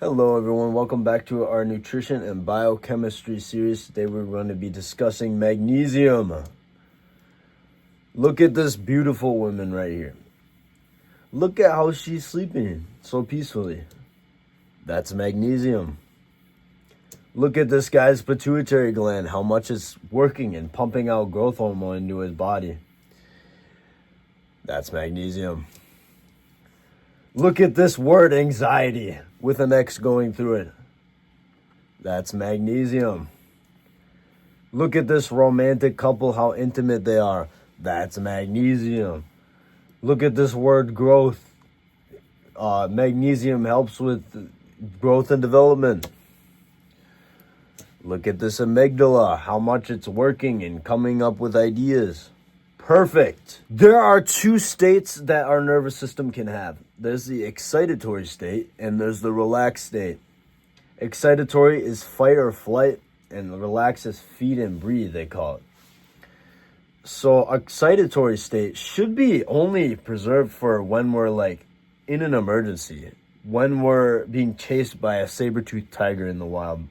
Hello everyone, welcome back to our nutrition and biochemistry series. Today we're going to be discussing magnesium. Look at this beautiful woman right here. Look at how she's sleeping so peacefully. That's magnesium. Look at this guy's pituitary gland, how much it's working and pumping out growth hormone into his body. That's magnesium. Look at this word anxiety with an X going through it. That's magnesium. Look at this romantic couple, how intimate they are. That's magnesium. Look at this word growth. Magnesium helps with growth and development. Look at this amygdala, how much it's working and coming up with ideas. Perfect. There are two states that our nervous system can have. There's the excitatory state and there's the relaxed state. Excitatory is fight or flight, and relaxed is feed and breathe, they call it. So excitatory state should be only preserved for when we're like in an emergency, when we're being chased by a saber-toothed tiger in the wild.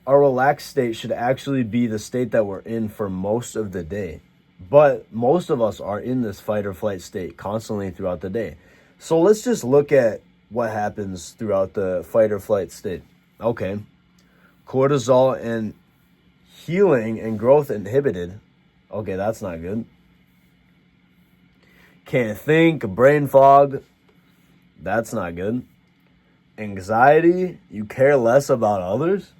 Our relaxed state should actually be the state that we're in for most of the day. But most of us are in this fight or flight state constantly throughout the day. So let's just look at what happens throughout the fight or flight state. Okay. Cortisol and healing and growth inhibited. Okay, that's not good. Can't think, brain fog. That's not good. Anxiety, you care less about others.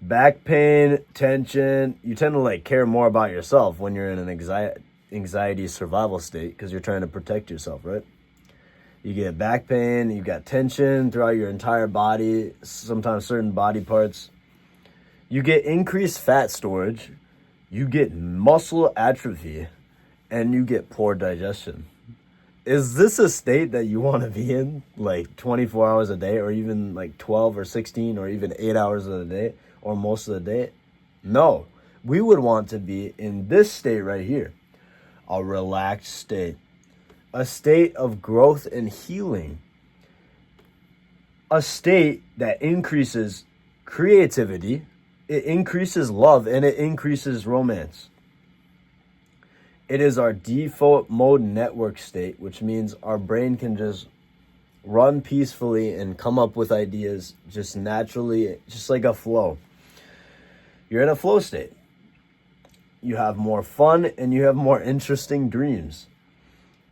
Back pain, tension, you tend to care more about yourself when you're in an anxiety survival state because you're trying to protect yourself, right? You get back pain, you got tension throughout your entire body, sometimes certain body parts. You get increased fat storage, you get muscle atrophy, and you get poor digestion. Is this a state that you want to be in 24 hours a day, or even 12 or 16 or even 8 hours of the day? Or most of the day? No, we would want to be in this state right here, a relaxed state, a state of growth and healing, a state that increases creativity, it increases love, and it increases romance. It is our default mode network state, which means our brain can just run peacefully and come up with ideas just naturally, just like a flow. You're in a flow state. You have more fun and you have more interesting dreams.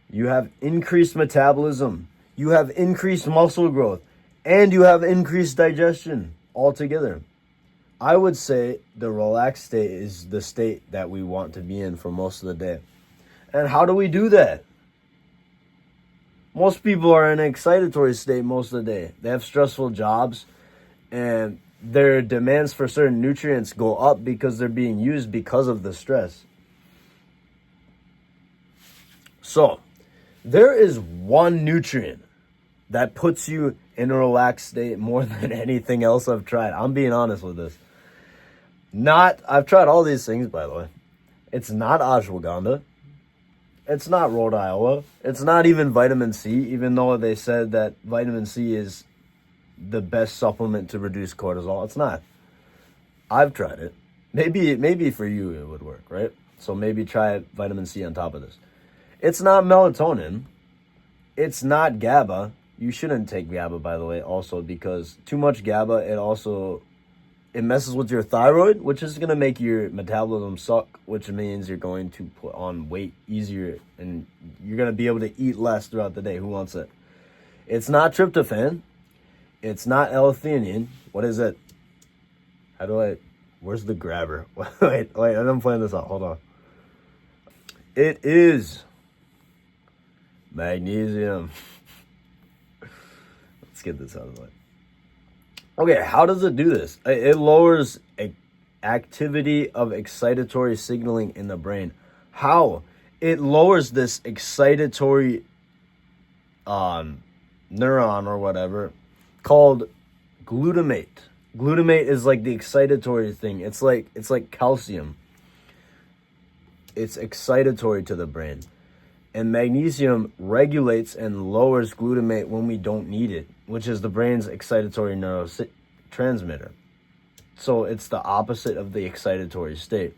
You have increased metabolism. You have increased muscle growth. And you have increased digestion altogether. I would say the relaxed state is the state that we want to be in for most of the day. And how do we do that? Most people are in an excitatory state most of the day. They have stressful jobs and their demands for certain nutrients go up because they're being used because of the stress. So, there is one nutrient that puts you in a relaxed state more than anything else I've tried. I'm being honest with this. I've tried all these things, by the way. It's not ashwagandha. It's not Rhode Iowa. It's not even vitamin C, even though they said that vitamin C is the best supplement to reduce cortisol. It's not. I've tried it. Maybe for you it would work, right? So maybe try vitamin C on top of this. It's not melatonin. It's not GABA. You shouldn't take GABA, by the way, also because too much GABA, it messes with your thyroid, which is going to make your metabolism suck, which means you're going to put on weight easier and you're going to be able to eat less throughout the day. Who wants it? It's not tryptophan. It's not L-theanine. What is it? Where's the grabber? wait, I'm playing this out. Hold on. It is magnesium. Let's get this out of the way. Okay, how does it do this? It lowers activity of excitatory signaling in the brain. How? It lowers this excitatory neuron or whatever called glutamate. Glutamate is like the excitatory thing. It's like calcium. It's excitatory to the brain. And magnesium regulates and lowers glutamate when we don't need it. which is the brain's excitatory neurotransmitter. So it's the opposite of the excitatory state.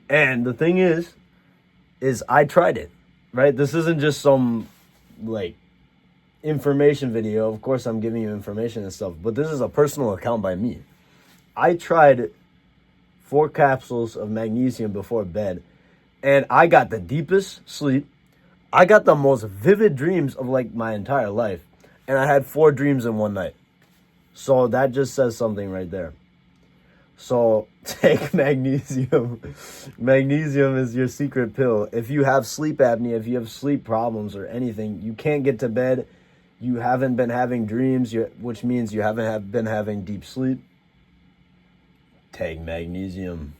And the thing is I tried it, right? This isn't just some like information video. Of course, I'm giving you information and stuff, but this is a personal account by me. I tried 4 capsules of magnesium before bed, and I got the deepest sleep. I got the most vivid dreams of like my entire life, and I had 4 dreams in one night. So that just says something right there. So take magnesium. Magnesium is your secret pill. If you have sleep apnea, if you have sleep problems or anything, you can't get to bed, you haven't been having dreams, which means you haven't been having deep sleep, take magnesium.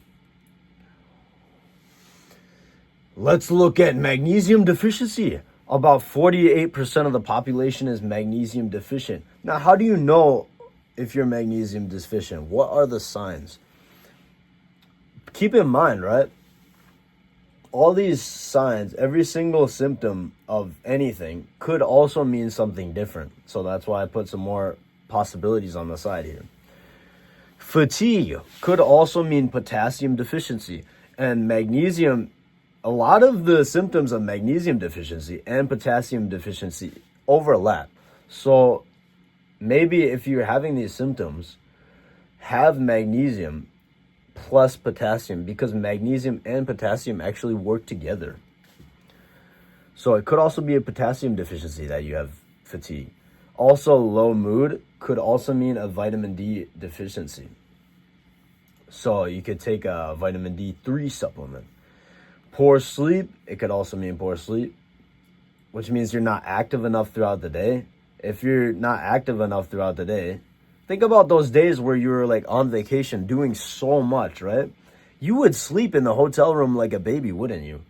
Let's look at magnesium deficiency. About 48% of the population is magnesium deficient. Now, how do you know if you're magnesium deficient? What are the signs? Keep in mind, right? All these signs, every single symptom of anything could also mean something different. So that's why I put some more possibilities on the side here. Fatigue could also mean potassium deficiency. And magnesium, a lot of the symptoms of magnesium deficiency and potassium deficiency overlap. So maybe if you're having these symptoms, have magnesium plus potassium, because magnesium and potassium actually work together. So it could also be a potassium deficiency that you have fatigue. Also, low mood could also mean a vitamin D deficiency. So you could take a vitamin D3 supplement. Poor sleep, it could also mean poor sleep, which means you're not active enough throughout the day. If you're not active enough throughout the day, think about those days where you were like on vacation doing so much, right? You would sleep in the hotel room like a baby, wouldn't you?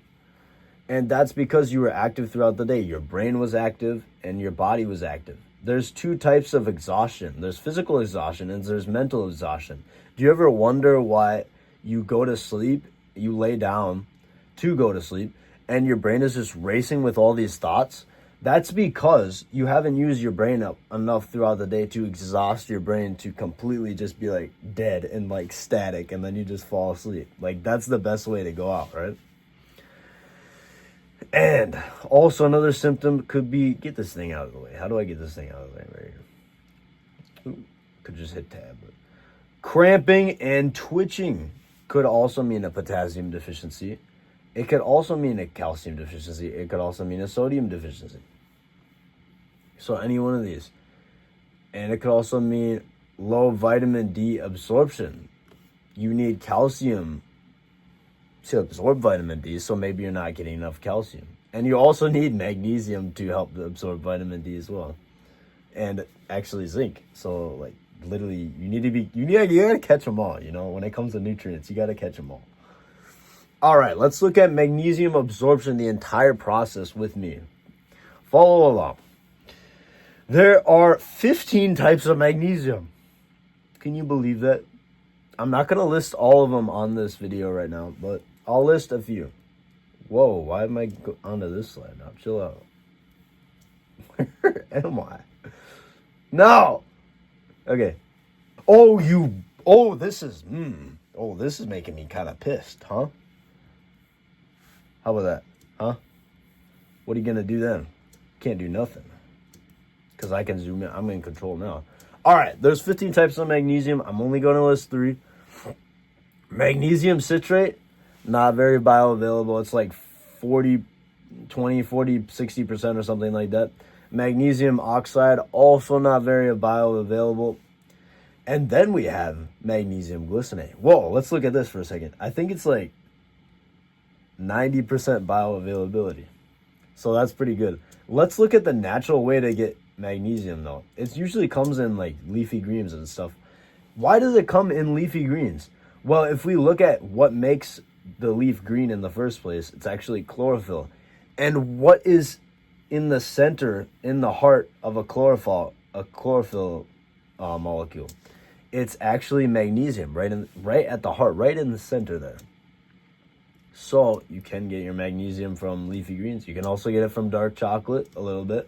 And that's because you were active throughout the day. Your brain was active and your body was active. There's 2 types of exhaustion. There's physical exhaustion and there's mental exhaustion. Do you ever wonder why you go to sleep, you lay down to go to sleep, and your brain is just racing with all these thoughts? That's because you haven't used your brain up enough throughout the day to exhaust your brain to completely just be like dead and like static, and then you just fall asleep. Like, that's the best way to go out, right? And also another symptom could be, get this thing out of the way. How do I get this thing out of the way right here? Ooh, could just hit tab. But cramping and twitching could also mean a potassium deficiency. It could also mean a calcium deficiency. It could also mean a sodium deficiency. So any one of these. And it could also mean low vitamin D absorption. You need calcium to absorb vitamin D, so maybe you're not getting enough calcium. And you also need magnesium to help absorb vitamin D as well. And actually zinc. So like literally you gotta catch them all, you know, when it comes to nutrients, you gotta catch them all. All right, let's look at magnesium absorption, the entire process with me. Follow along. There are 15 types of magnesium. Can you believe that? I'm not going to list all of them on this video right now, but I'll list a few. Whoa, why am I onto this slide now? Chill out. Where am I? No! Okay. This is making me kind of pissed, huh? How about that? Huh? What are you going to do then? Can't do nothing. Because I can zoom in. I'm in control now. All right. There's 15 types of magnesium. I'm only going to list 3. Magnesium citrate, not very bioavailable. It's like 40, 60% or something like that. Magnesium oxide, also not very bioavailable. And then we have magnesium glycinate. Whoa, let's look at this for a second. I think it's like 90% bioavailability. So that's pretty good. Let's look at the natural way to get magnesium though. It usually comes in like leafy greens and stuff. Why does it come in leafy greens? Well, if we look at what makes the leaf green in the first place, it's actually chlorophyll. And what is in the center, in the heart of a chlorophyll molecule? It's actually magnesium, right at the heart, right in the center there. So you can get your magnesium from leafy greens. You can also get it from dark chocolate a little bit.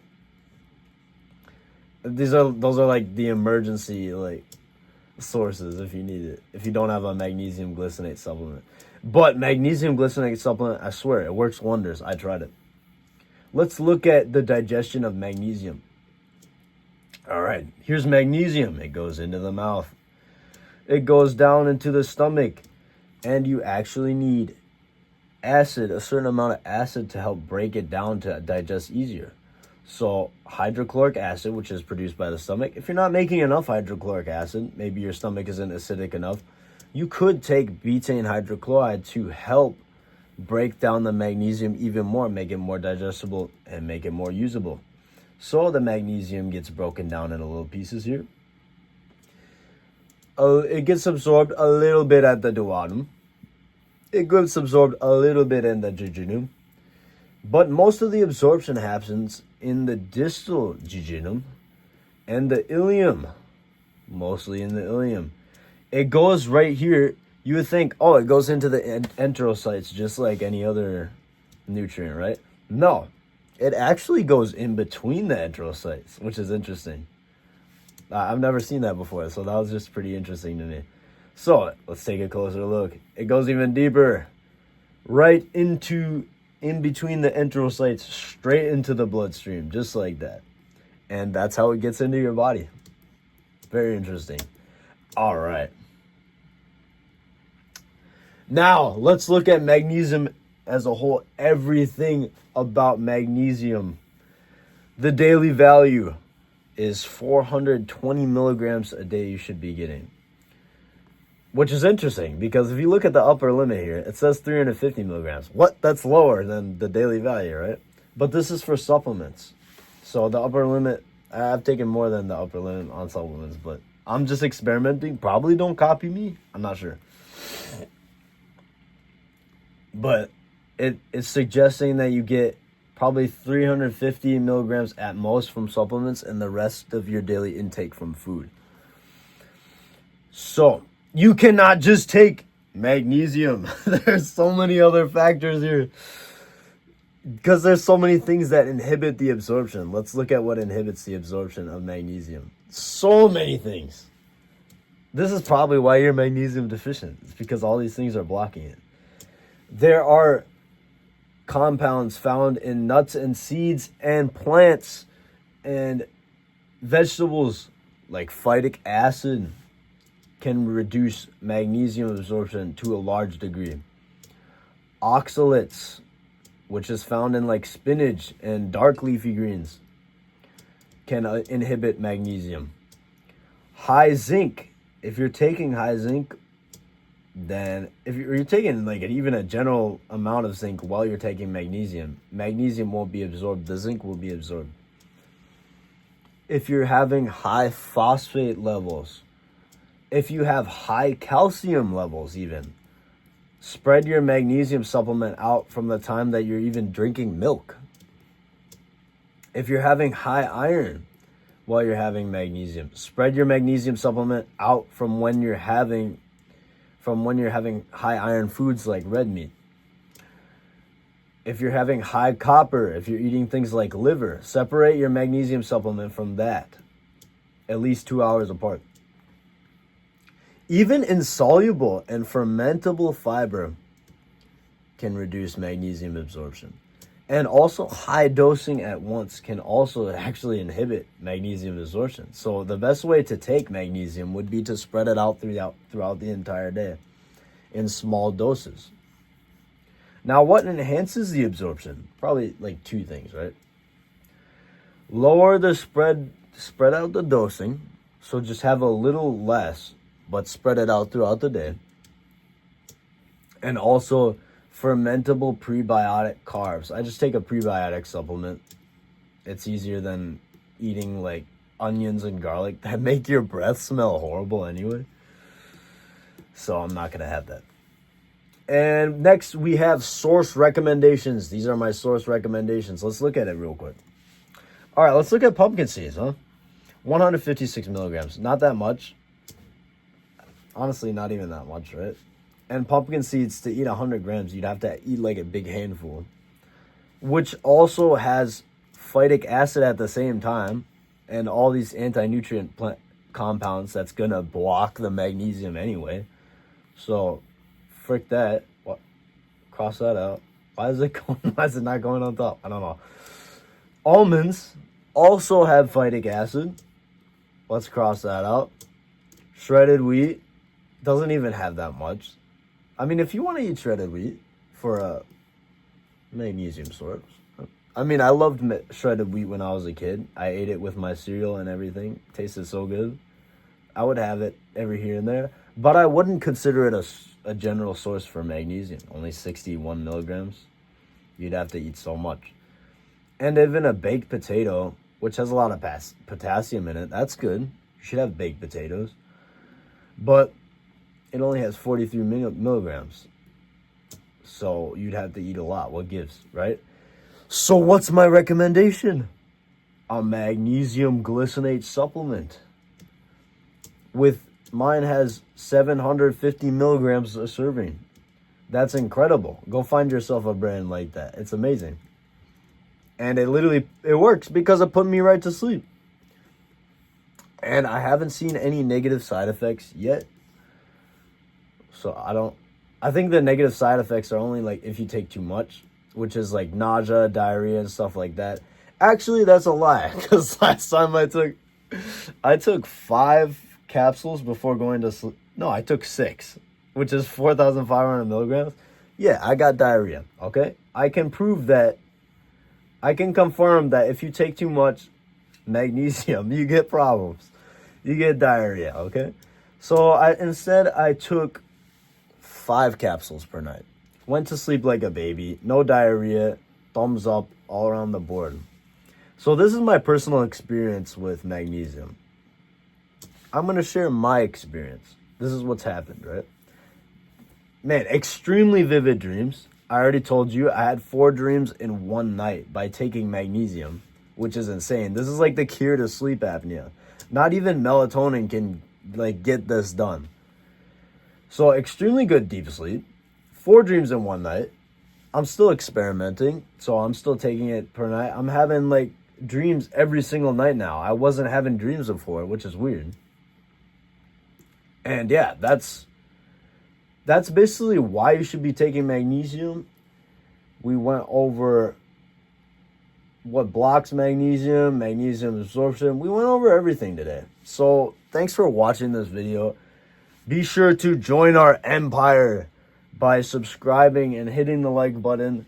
Those are like the emergency like sources if you need it. If you don't have a magnesium glycinate supplement. But magnesium glycinate supplement, I swear, it works wonders. I tried it. Let's look at the digestion of magnesium. All right, here's magnesium. It goes into the mouth. It goes down into the stomach. And you actually need acid, a certain amount of acid to help break it down to digest easier. So hydrochloric acid, which is produced by the stomach. If you're not making enough hydrochloric acid, maybe your stomach isn't acidic enough, you could take betaine hydrochloride to help break down the magnesium even more, make it more digestible, and make it more usable. So the magnesium gets broken down into little pieces here. It gets absorbed a little bit at the duodenum. It gets absorbed a little bit in the jejunum. But most of the absorption happens in the distal jejunum and the ileum. Mostly in the ileum. It goes right here. You would think, oh, it goes into the enterocytes just like any other nutrient, right? No. It actually goes in between the enterocytes, which is interesting. I've never seen that before, so that was just pretty interesting to me. So let's take a closer look. It goes even deeper, right into in between the enterocytes, straight into the bloodstream, just like that. And that's how it gets into your body. Very interesting. All right. Now, let's look at magnesium as a whole. Everything about magnesium. The daily value is 420 milligrams a day you should be getting. Which is interesting, because if you look at the upper limit here, it says 350 milligrams. What? That's lower than the daily value, right? But this is for supplements. So the upper limit, I've taken more than the upper limit on supplements, but I'm just experimenting. Probably don't copy me. I'm not sure. But it's suggesting that you get probably 350 milligrams at most from supplements and the rest of your daily intake from food. So you cannot just take magnesium. There's so many other factors here. Because there's so many things that inhibit the absorption. Let's look at what inhibits the absorption of magnesium. So many things. This is probably why you're magnesium deficient. It's because all these things are blocking it. There are compounds found in nuts and seeds and plants and vegetables like phytic acid can reduce magnesium absorption to a large degree. Oxalates, which is found in like spinach and dark leafy greens, can inhibit magnesium. High zinc, if you're taking high zinc, then if you're taking like even a general amount of zinc while you're taking magnesium, magnesium won't be absorbed, the zinc will be absorbed. If you're having high phosphate levels, if you have high calcium levels even, spread your magnesium supplement out from the time that you're even drinking milk. If you're having high iron while you're having magnesium, spread your magnesium supplement out from when you're having high iron foods like red meat. If you're having high copper, if you're eating things like liver, separate your magnesium supplement from that at least 2 hours apart. Even insoluble and fermentable fiber can reduce magnesium absorption. And also high dosing at once can also actually inhibit magnesium absorption. So the best way to take magnesium would be to spread it out throughout the entire day in small doses. Now, what enhances the absorption? Probably like two things, right? Lower the spread out the dosing. So just have a little less, but spread it out throughout the day. And also fermentable prebiotic carbs. I just take a prebiotic supplement. It's easier than eating like onions and garlic that make your breath smell horrible anyway. So I'm not going to have that. And next we have source recommendations. These are my source recommendations. Let's look at it real quick. All right, let's look at pumpkin seeds, 156 milligrams. Not that much. Honestly, not even that much, right? And pumpkin seeds, to eat 100 grams, you'd have to eat like a big handful, which also has phytic acid at the same time. and all these anti-nutrient compounds that's gonna block the magnesium anyway. So, frick that. What? Cross that out. Why is it going? Why is it not going on top? I don't know. Almonds also have phytic acid. Let's cross that out. Shredded wheat doesn't even have that much. I mean, if you want to eat shredded wheat for a magnesium source. I mean, I loved shredded wheat when I was a kid. I ate it with my cereal and everything. It tasted so good. I would have it every here and there. But I wouldn't consider it a general source for magnesium. Only 61 milligrams. You'd have to eat so much. And even a baked potato, which has a lot of potassium in it, that's good. You should have baked potatoes. But it only has 43 milligrams. So you'd have to eat a lot. What gives, right? So what's my recommendation? A magnesium glycinate supplement. Mine has 750 milligrams a serving. That's incredible. Go find yourself a brand like that. It's amazing. And it works because it put me right to sleep. And I haven't seen any negative side effects yet. So I think the negative side effects are only like if you take too much, which is like nausea, diarrhea, and stuff like that. Actually, that's a lie. Because last time I took 5 capsules before going to sleep. No, I took 6, which is 4,500 milligrams. Yeah, I got diarrhea, okay? I can confirm that if you take too much magnesium, you get problems. You get diarrhea, okay? So I took 5 capsules per night. Went to sleep like a baby. No diarrhea. Thumbs up all around the board. So this is my personal experience with magnesium. I'm going to share my experience. This is what's happened, right? Man, extremely vivid dreams. I already told you I had 4 dreams in one night by taking magnesium, which is insane. This is like the cure to sleep apnea. Not even melatonin can like get this done. So extremely good deep sleep. 4 dreams in one night. I'm still experimenting, so I'm still taking it per night. I'm having like dreams every single night now. I wasn't having dreams before, which is weird. And yeah, that's basically why you should be taking magnesium. We went over what blocks magnesium absorption. We went over everything today. So thanks for watching this video. Be sure to join our empire by subscribing and hitting the like button.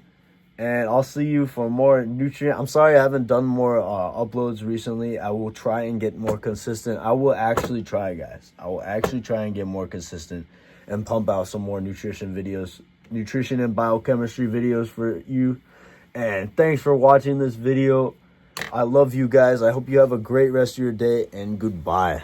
And I'll see you for more nutrient. I'm sorry I haven't done more uploads recently. I will try and get more consistent. I will actually try, guys. I will actually try and get more consistent and pump out some more nutrition videos, nutrition and biochemistry videos for you. And thanks for watching this video. I love you guys. I hope you have a great rest of your day, and goodbye.